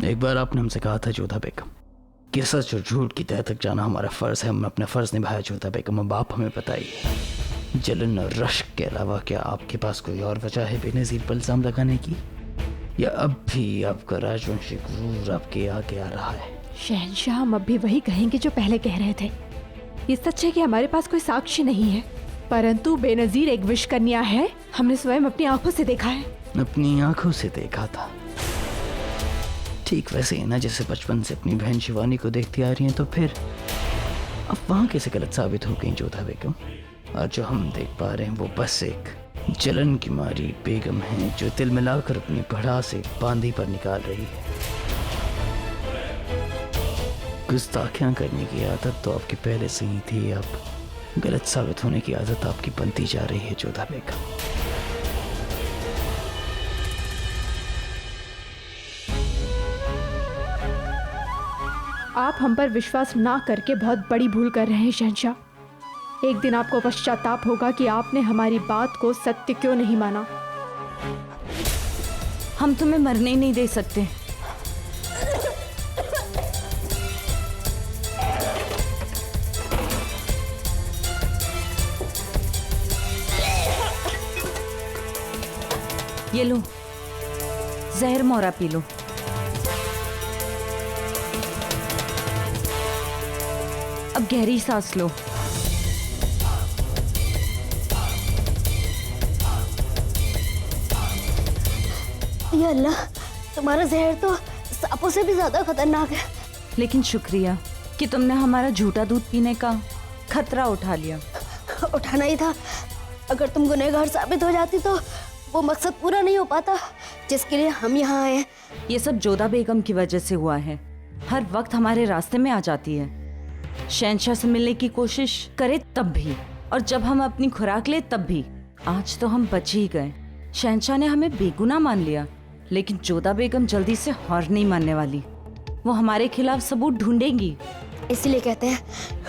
एक बार आपने हमसे कहा था जोधा बेगम कि सच और झूठ की तह तक जाना हमारा फर्ज है। हमने अपना फर्ज निभाया जोधा बेगम। अब आप हमें बताइए, जलन और रश्क के अलावा क्या आपके पास कोई और वजह है बेनज़ीर पर इल्ज़ाम लगाने की, या अब भी आपका राजवंशी गुरूर आपके आगे आ रहा है? शहंशाह, हम अब भी वही कहेंगे जो पहले कह रहे थे। ये सच है कि हमारे पास कोई साक्ष्य नहीं है, परंतु बेनज़ीर एक विष कन्या है। हमने स्वयं अपनी आंखों से देखा है। अपनी आंखों से देखा था? ठीक वैसे ही ना जैसे बचपन से अपनी बहन शिवानी को देखती आ रही हैं, तो फिर अब वहाँ कैसे गलत साबित हो गई जोधा बेगम? आज जो हम देख पा रहे हैं वो बस एक जलन की मारी बेगम है जो तिल मिलाकर अपनी भड़ास एक बांदी पर निकाल रही है। गुस्ताखियां करने की आदत तो आपकी पहले से ही थी, अब गलत साबित होने की आदत आपकी बनती जा रही है जोधा बेगम। आप हम पर विश्वास ना करके बहुत बड़ी भूल कर रहे हैं शहंशाह। एक दिन आपको पश्चाताप होगा कि आपने हमारी बात को सत्य क्यों नहीं माना। हम तुम्हें मरने ही नहीं दे सकते। ये लो, जहर मोरा पी लो। अब गहरी सांस लो। या अल्लाह, तुम्हारा जहर तो सांपों से भी ज्यादा खतरनाक है। लेकिन शुक्रिया कि तुमने हमारा झूठा दूध पीने का खतरा उठा लिया। उठाना ही था। अगर तुम गुनहगार साबित हो जाती तो वो मकसद पूरा नहीं हो पाता जिसके लिए हम यहाँ आए हैं। ये सब जोधा बेगम की वजह से हुआ है। हर वक्त हमारे रास्ते में आ जाती है। शहंशाह से मिलने की कोशिश करे तब भी, और जब हम अपनी खुराक ले तब भी। आज तो हम बच ही गए। शहंशाह ने हमें बेगुनाह मान लिया, लेकिन जोधा बेगम जल्दी से हार नहीं मानने वाली। वो हमारे खिलाफ सबूत ढूंढेंगी। इसलिए कहते हैं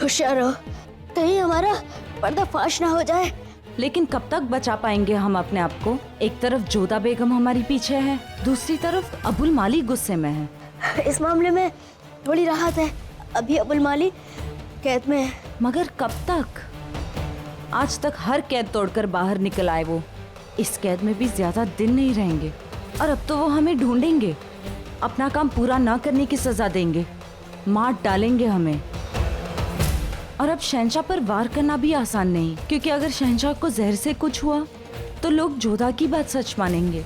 होशियार रहो, कहीं हमारा पर्दाफाश ना हो जाए। लेकिन कब तक बचा पाएंगे हम अपने आप को? एक तरफ जोधा बेगम हमारी पीछे है, दूसरी तरफ अबुल माली गुस्से में है। इस मामले में थोड़ी राहत है, अभी अबुल माली कैद में है। मगर कब तक? आज तक हर कैद तोड़कर बाहर निकल आए वो। इस कैद में भी ज्यादा दिन नहीं रहेंगे, और अब तो वो हमें ढूंढेंगे। अपना काम पूरा ना करने की सजा देंगे, मार डालेंगे हमें। और अब शहंशाह पर वार करना भी आसान नहीं, क्योंकि अगर शहंशाह को जहर से कुछ हुआ तो लोग जोधा की बात सच मानेंगे।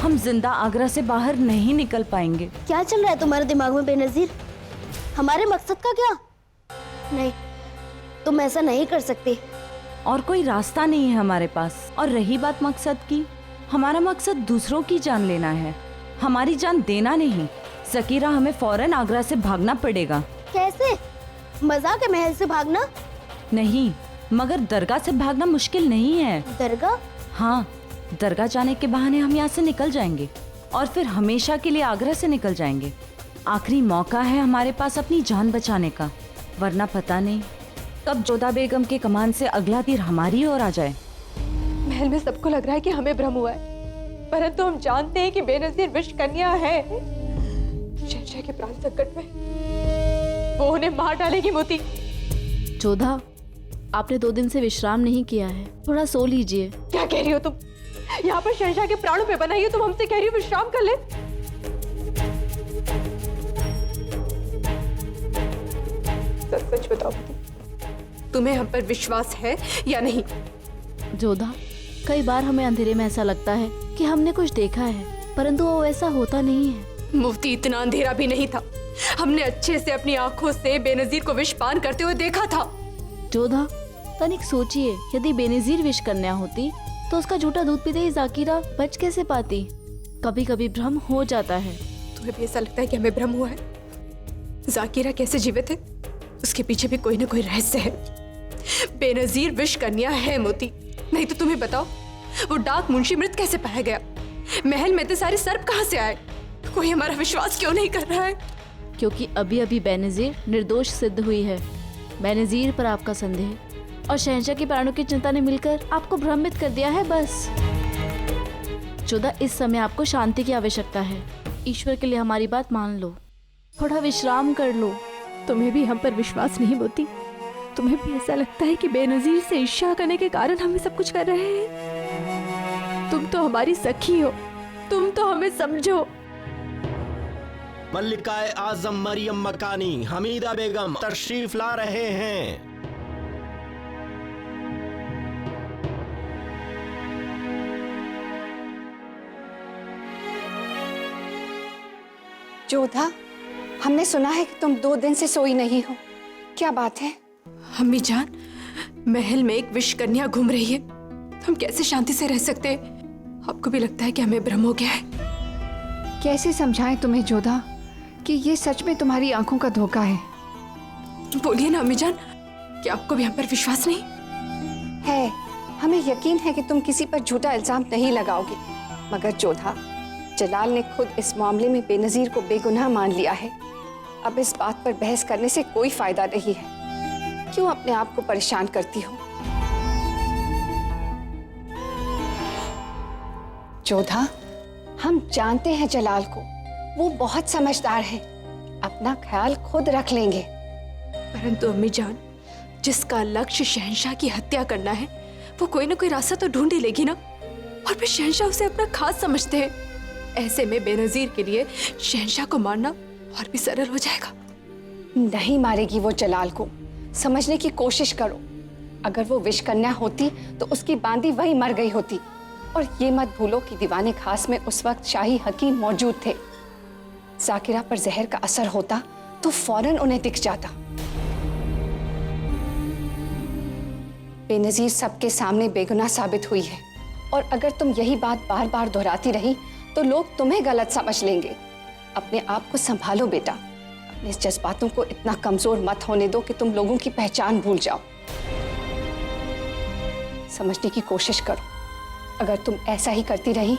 हम जिंदा आगरा से बाहर नहीं निकल पाएंगे। क्या चल रहा है तुम्हारे दिमाग में बेनज़ीर? हमारे मकसद का क्या? नहीं, तुम ऐसा नहीं कर सकती। और कोई रास्ता नहीं है हमारे पास। और रही बात मकसद की, हमारा मकसद दूसरों की जान लेना है, हमारी जान देना नहीं। ज़कीरा, हमें फौरन आगरा से भागना पड़ेगा। कैसे? मजाक है महल से भागना? नहीं, मगर दरगाह से भागना मुश्किल नहीं है। दरगाह? हाँ, दरगाह जाने के बहाने हम यहाँ से निकल जाएंगे और फिर हमेशा के लिए आगरा से निकल जाएंगे। आखिरी मौका है हमारे पास अपनी जान बचाने का, वरना पता नहीं कब जोधा बेगम के कमान से अगला तीर हमारी ओर आ जाए। महल में सबको लग रहा है कि हमें भ्रम हुआ है, परंतु हम जानते हैं कि बेनज़ीर विष कन्या है। शहंशाह के प्राण संकट में, वो उन्हें मार डालेगी। मोती, जोधा, आपने 2 दिन से विश्राम नहीं किया है, थोड़ा सो लीजिए। क्या कह रही हो तुम? यहाँ पर शहंशाह के प्राणों पे बनाई हो, तुम हमसे कह रही हो विश्राम कर ले? सच सच बताओ, तुम्हें हम पर विश्वास है या नहीं? जोधा, कई बार हमें अंधेरे में ऐसा लगता है कि हमने कुछ देखा है, परंतु वो ऐसा होता नहीं है। मुफ्ती, इतना अंधेरा भी नहीं था। हमने अच्छे से अपनी आंखों से बेनज़ीर को विष पान करते हुए देखा था। जोधा, तनिक सोचिए, यदि बेनज़ीर विष कन्या होती तो उसका झूठा दूध पीते ही ज़ाकिरा बच कैसे पाती? कभी कभी भ्रम हो जाता है। तुम्हें भी ऐसा लगता है कि हमें भ्रम हुआ है? ज़ाकिरा कैसे जीवित है, उसके पीछे भी कोई ना कोई रहस्य है। बेनज़ीर विष कन्या है मोती। नहीं तो तुम्हें बताओ, वो डाक मुंशी मृत कैसे पाया गया? महल में इतने सारे सर्प कहाँ से आए? कोई हमारा विश्वास क्यों नहीं कर रहा है? क्योंकि अभी अभी बेनज़ीर निर्दोष सिद्ध हुई है। बेनज़ीर पर आपका संदेह और शहंशाह के प्राणों की चिंता ने मिलकर आपको भ्रमित कर दिया है। बस जोधा, इस समय आपको शांति की आवश्यकता है। ईश्वर के लिए हमारी बात मान लो, थोड़ा विश्राम कर लो। तुम्हें भी हम पर विश्वास नहीं मोती? तुम्हें भी ऐसा लगता है कि बेनजीर से ईर्ष्या करने के कारण हम ये सब कुछ कर रहे हैं? तुम तो हमारी सखी हो, तुम तो हमें समझो। मल्लिकाए आजम मरियम मकानी हमीदा बेगम तशरीफ ला रहे हैं। जोधा, हमने सुना है कि तुम 2 दिन से सोई नहीं हो, क्या बात है? अम्मी जान, महल में एक विष कन्या घूम रही है, हम कैसे शांति से रह सकते हैं? आपको भी लगता है कि हमें भ्रम हो गया है? कैसे समझाएं तुम्हें जोधा कि ये सच में तुम्हारी आंखों का धोखा है? बोलिए ना अम्मी जान, क्या आपको भी हम पर विश्वास नहीं है? हमें यकीन है कि तुम किसी पर झूठा इल्जाम नहीं लगाओगे, मगर जोधा, जलाल ने खुद इस मामले में बेनजीर को बेगुनाह मान लिया है। अब इस बात पर बहस करने से कोई फायदा नहीं है। क्यों अपने आप को परेशान करती हो? जोधा, हम जानते हैं जलाल को, वो बहुत समझदार है, अपना ख्याल खुद रख लेंगे। परंतु अम्मी जान, जिसका लक्ष्य शहंशाह की हत्या करना है, वो कोई ना कोई रास्ता तो ढूंढ ही लेगी ना। और फिर शहंशाह उसे अपना खास समझते हैं। ऐसे में बेनजीर के लिए शहंशाह को मारना और भी सरल हो जाएगा। नहीं मारेगी वो जलाल को, समझने की कोशिश करो। अगर वो विष कन्या होती तो उसकी बांदी वही मर गई होती। और ये मत भूलो कि दीवाने खास में उस वक्त शाही हकीम मौजूद थे। जाकिरा पर जहर का असर होता तो फौरन उन्हें दिख जाता। बेनजीर सबके सामने बेगुनाह साबित हुई है, और अगर तुम यही बात बार बार दोहराती रही तो लोग तुम्हें गलत समझ लेंगे। अपने आप को संभालो बेटा, अपने जज्बातों को इतना कमजोर मत होने दो कि तुम लोगों की पहचान भूल जाओ। समझने की कोशिश करो। अगर तुम ऐसा ही करती रही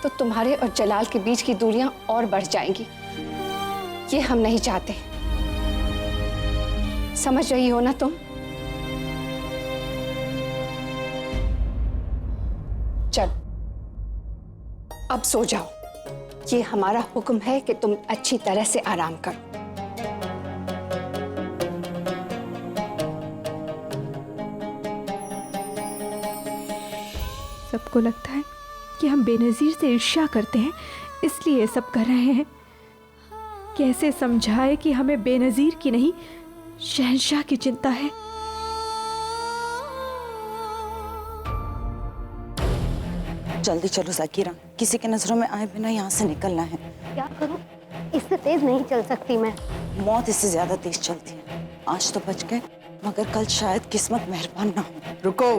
तो तुम्हारे और जलाल के बीच की दूरियां और बढ़ जाएंगी। ये हम नहीं चाहते। समझ रही हो ना तुम? चल, अब सो जाओ। ये हमारा हुक्म है कि तुम अच्छी तरह से आराम करो। सबको लगता है कि हम बेनजीर से ईर्ष्या करते हैं, इसलिए सब कर रहे हैं। कैसे समझाए कि हमें बेनजीर की नहीं, शहंशाह की चिंता है। जल्दी चलो जाकिरा, किसी के नजरों में आए बिना यहाँ से निकलना है। क्या करूं? इससे तेज नहीं चल सकती मैं। मौत इससे ज्यादा तेज चलती है। आज तो बच गए, मगर कल शायद किस्मत मेहरबान ना हो। रुको।